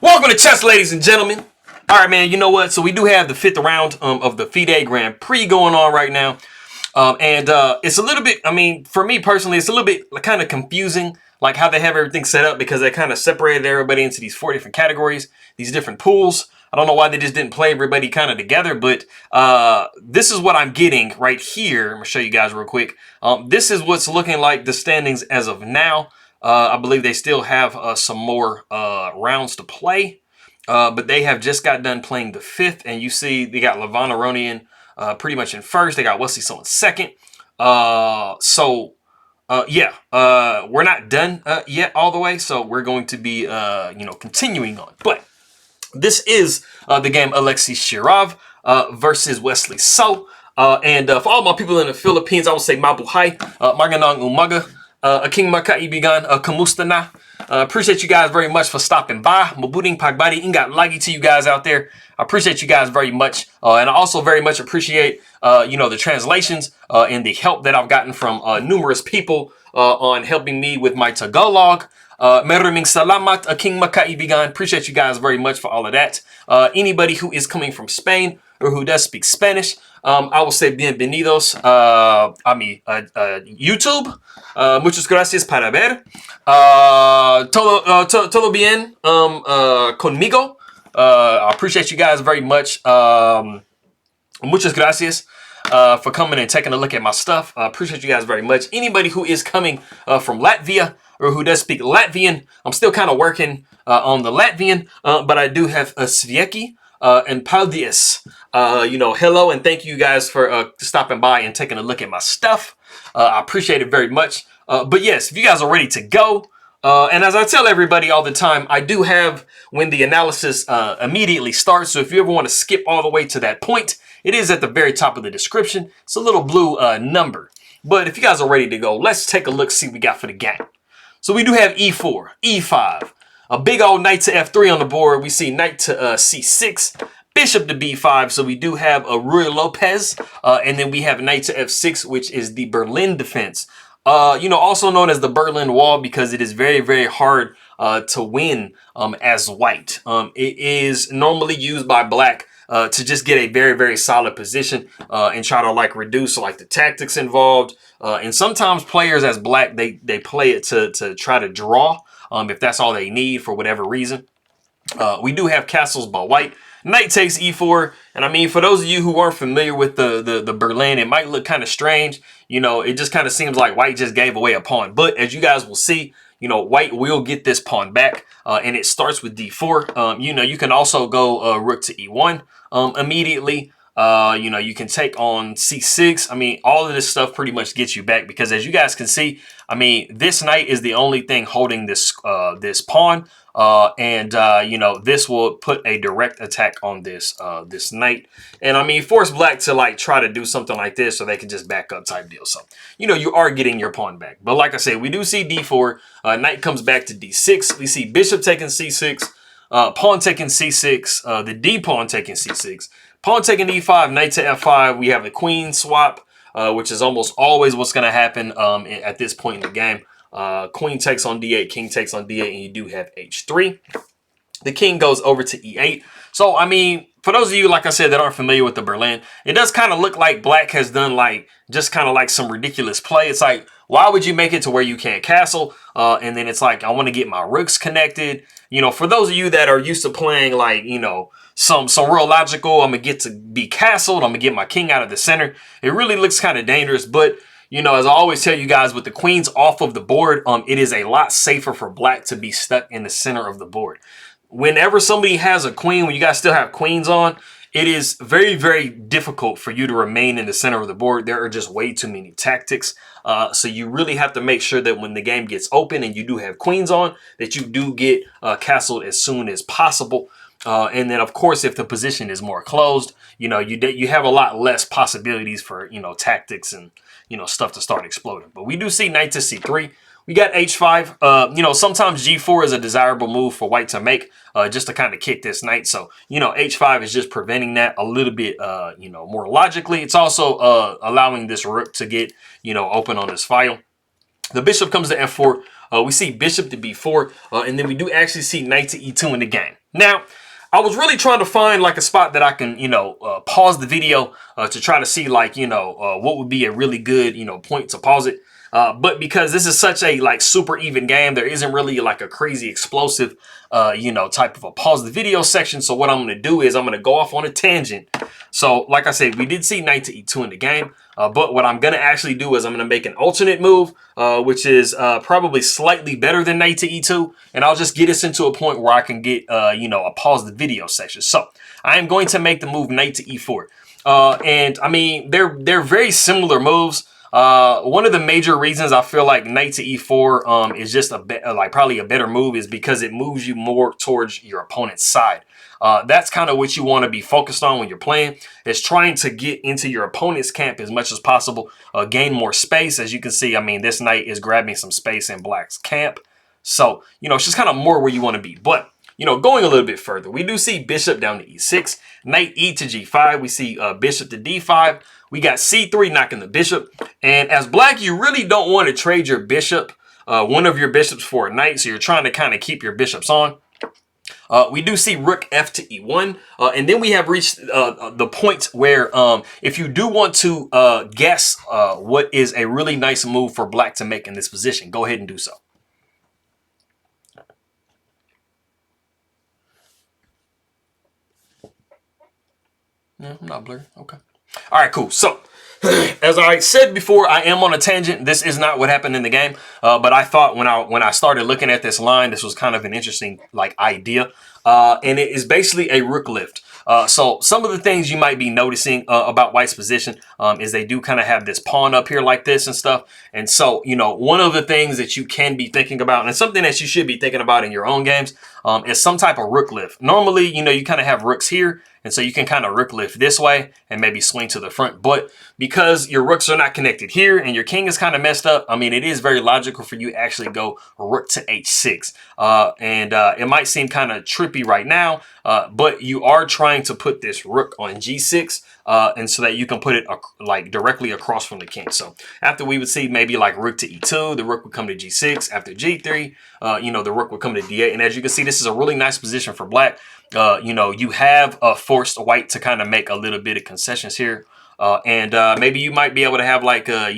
Welcome to chess, ladies and gentlemen. All right, man, you know what? So we do have the 5th round of the FIDE Grand Prix going on right now. It's a little bit, I mean, for me personally, it's a little bit kind of confusing, like how they have everything set up, because they kind of separated everybody into these 4 different categories, these different pools. I don't know why they just didn't play everybody kind of together, but this is what I'm getting right here. I'm going to show you guys real quick. This is what's looking like the standings as of now. I believe they still have some more rounds to play, but they have just got done playing the 5th, and you see they got Latvian pretty much in 1st. They got Wesley in 2nd. We're not done yet all the way, so we're going to be continuing on. But this is the game Alexei Shirov versus Wesley. For all my people in the Philippines, I will say mabuhay, magandang umaga. Aking makaibigan, kamusta na? Appreciate you guys very much for stopping by. Mabuting pagbati ingat lagi to you guys out there. I appreciate you guys very much. And I also very much appreciate, the translations and the help that I've gotten from numerous people on helping me with my Tagalog. Maraming salamat, aking makaibigan. Appreciate you guys very much for all of that. Anybody who is coming from Spain or who does speak Spanish, I will say bienvenidos YouTube. Muchas gracias para ver. Todo bien conmigo. I appreciate you guys very much. Muchas gracias for coming and taking a look at my stuff. I appreciate you guys very much. Anybody who is coming from Latvia or who does speak Latvian, I'm still kind of working on the Latvian, but I do have a Svieki and paldies. Hello and thank you guys for stopping by and taking a look at my stuff. I appreciate it very much. But yes, if you guys are ready to go, and as I tell everybody all the time, I do have when the analysis immediately starts. So if you ever want to skip all the way to that point, it is at the very top of the description. It's a little blue number. But if you guys are ready to go, let's take a look, see what we got for the game. So we do have e4, e5, a big old knight to f3 on the board. We see knight to c6, bishop to b5. So we do have a Ruy Lopez, and then we have knight to f6, which is the Berlin defense. Also known as the Berlin Wall, because it is very, very hard to win as white. It is normally used by black to just get a very, very solid position and try to reduce the tactics involved. And sometimes players as black, they play it to try to draw if that's all they need for whatever reason. We do have castles by white. Knight takes e4, and I mean, for those of you who aren't familiar with the Berlin, it might look kind of strange. It just kind of seems like white just gave away a pawn. But as you guys will see, white will get this pawn back, and it starts with d4. You can also go rook to e1 immediately. You can take on c6. I mean, all of this stuff pretty much gets you back, because as you guys can see, I mean, this knight is the only thing holding this this pawn. This will put a direct attack on this this knight, and I mean force black to try to do something like this so they can just back up type deal. So you are getting your pawn back. But like I said, we do see d4, knight comes back to d6. We see bishop taking c6, pawn taking c6, the d pawn taking c6, pawn taking e5, knight to f5. We have a queen swap, which is almost always what's going to happen at this point in the game. Queen takes on d8, king takes on d8, and you do have h3. The king goes over to e8. So, I mean, for those of you, like I said, that aren't familiar with the Berlin, it does kind of look like black has done just kind of some ridiculous play. It's like, why would you make it to where you can't castle? And then it's like, I want to get my rooks connected. For those of you that are used to playing some real logical, I'm going to get to be castled, I'm going to get my king out of the center. It really looks kind of dangerous, but as I always tell you guys, with the queens off of the board, it is a lot safer for black to be stuck in the center of the board. Whenever somebody has a queen, when you guys still have queens on, it is very, very difficult for you to remain in the center of the board. There are just way too many tactics. So you really have to make sure that when the game gets open and you do have queens on, that you do get castled as soon as possible. And then, of course, if the position is more closed, you have a lot less possibilities for, tactics and, stuff to start exploding. But we do see knight to c3. We got h5. Sometimes g4 is a desirable move for white to make just to kind of kick this knight. So, h5 is just preventing that a little bit, more logically. It's also allowing this rook to get, open on this file. The bishop comes to f4. We see bishop to b4, and then we do actually see knight to e2 in the game. Now, I was really trying to find like a spot that I can, pause the video to try to see like, what would be a really good, point to pause it. But because this is such a like super even game, there isn't really like a crazy explosive, type of a pause the video section. So what I'm going to do is I'm going to go off on a tangent. So like I said, we did see knight to e2 in the game. But what I'm going to actually do is I'm going to make an alternate move, which is probably slightly better than knight to e2. And I'll just get us into a point where I can get, a pause the video section. So I am going to make the move knight to e4. And I mean, they're very similar moves. One of the major reasons I feel like knight to e4 is just probably a better move is because it moves you more towards your opponent's side. That's kind of what you want to be focused on when you're playing, is trying to get into your opponent's camp as much as possible, gain more space. As you can see, I mean, this knight is grabbing some space in black's camp. So, it's just kind of more where you want to be. But, going a little bit further, we do see bishop down to e6, knight e to g5. We see bishop to d5. We got c3 knocking the bishop. And as black, you really don't want to trade your bishop, one of your bishops for a knight. So you're trying to kind of keep your bishops on. We do see rook f to e1, and then we have reached the point where if you do want to guess what is a really nice move for black to make in this position, go ahead and do so. No, I'm not blurry. Okay. All right, cool. So, as I said before, I am on a tangent. This is not what happened in the game, but I thought when I started looking at this line, this was kind of an interesting idea, and it is basically a rook lift. So some of the things you might be noticing about white's position is they do kind of have this pawn up here like this and stuff. And so, one of the things that you can be thinking about, and something that you should be thinking about in your own games, is some type of rook lift. Normally, you kind of have rooks here. And so you can kind of rook lift this way and maybe swing to the front. But because your rooks are not connected here and your king is kind of messed up, I mean, it is very logical for you to actually go rook to h6. And it might seem kind of trippy right now, but you are trying to put this rook on g6 and so that you can put it directly across from the king. So after we would see maybe like rook to e2, the rook would come to g6. After g3, the rook would come to d8. And as you can see, this is a really nice position for black. You have forced white to kind of make a little bit of concessions here. And maybe you might be able to have like, an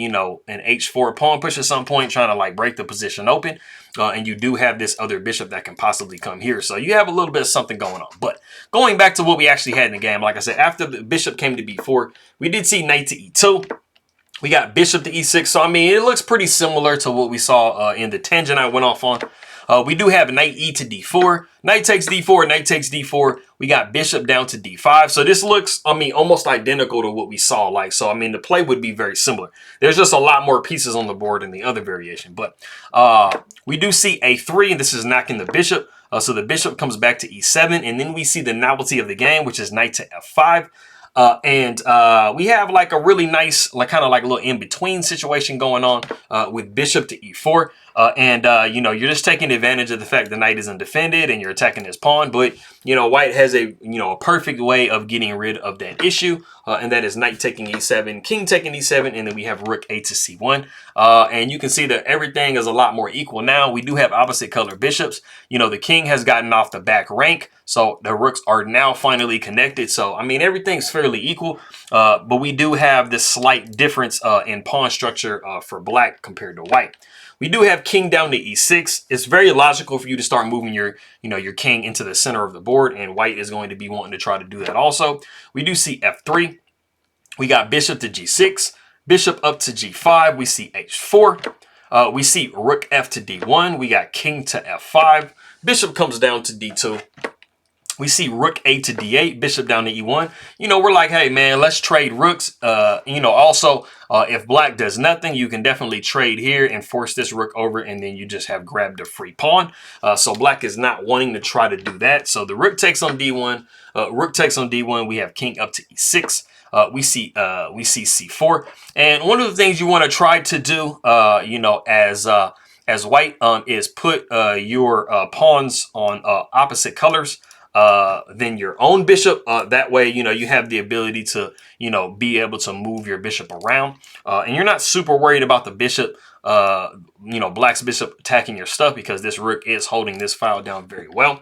h4 pawn push at some point, trying to break the position open. And you do have this other bishop that can possibly come here. So you have a little bit of something going on. But going back to what we actually had in the game, like I said, after the bishop came to b4, we did see knight to e2. We got bishop to e6. So, I mean, it looks pretty similar to what we saw in the tangent I went off on. We do have knight e to d4. Knight takes d4, knight takes d4. We got bishop down to d5. So this looks, I mean, almost identical to what we saw. So, I mean, the play would be very similar. There's just a lot more pieces on the board in the other variation. But we do see a3, and this is knocking the bishop. So the bishop comes back to e7. And then we see the novelty of the game, which is knight to f5. We have like a really nice, kind of little in-between situation going on with bishop to e4. You're just taking advantage of the fact the knight is undefended and you're attacking his pawn. But, white has a perfect way of getting rid of that issue. And that is knight taking e7, king taking e7, and then we have rook a to c1. And you can see that everything is a lot more equal now. We do have opposite color bishops. The king has gotten off the back rank. So the rooks are now finally connected. So, I mean, everything's fairly equal. But we do have this slight difference in pawn structure for black compared to white. We do have king down to e6. It's very logical for you to start moving your king into the center of the board, and white is going to be wanting to try to do that also. We do see f3. We got bishop to g6, bishop up to g5. We see h4. We see rook f to d1. We got king to f5. Bishop comes down to d2. We see rook a to d8, bishop down to e1. We're like, hey, man, let's trade rooks. Also, if black does nothing, you can definitely trade here and force this rook over, and then you just have grabbed a free pawn. So black is not wanting to try to do that. So the rook takes on d1. Rook takes on d1. We have king up to e6. We see c4. And one of the things you want to try to do, as white, is put your pawns on opposite colors than your own bishop. That way, you have the ability to, be able to move your bishop around. And you're not super worried about the bishop, you know, black's bishop attacking your stuff, because this rook is holding this file down very well.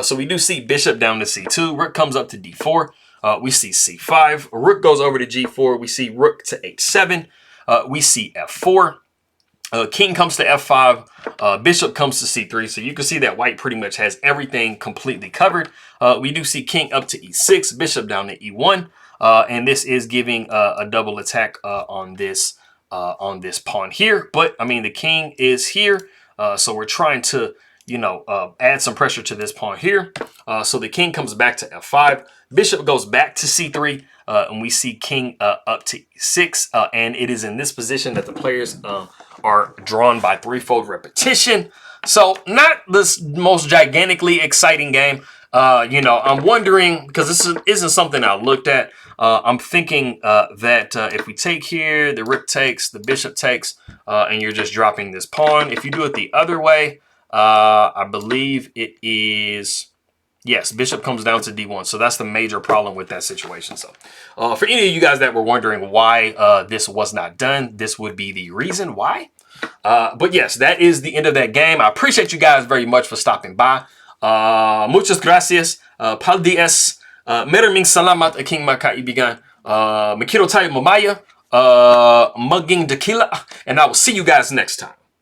So we do see bishop down to c2. Rook comes up to d4. We see c5. Rook goes over to g4. We see rook to h7. We see f4. King comes to f5, bishop comes to c3. So you can see that white pretty much has everything completely covered. We do see king up to e6, bishop down to e1, and this is giving a double attack on this pawn here. But I mean, the king is here, so we're trying to, you know, add some pressure to this pawn here. So the king comes back to f5, bishop goes back to c3, and we see king up to e6, and it is in this position that the players are drawn by threefold repetition. So not the most gigantically exciting game. You know, I'm wondering, because this isn't something I looked at. I'm thinking that if we take here, the rook takes, the bishop takes, and you're just dropping this pawn. If you do it the other way, I believe it is, yes, bishop comes down to d1. So that's the major problem with that situation. So for any of you guys that were wondering why this was not done, this would be the reason why. But yes, that is the end of that game. I appreciate you guys very much for stopping by. Muchas gracias. Pal dias. Maraming salamat aking mga kaibigan. Makiro tayo mamaya. Maging dakila. And I will see you guys next time.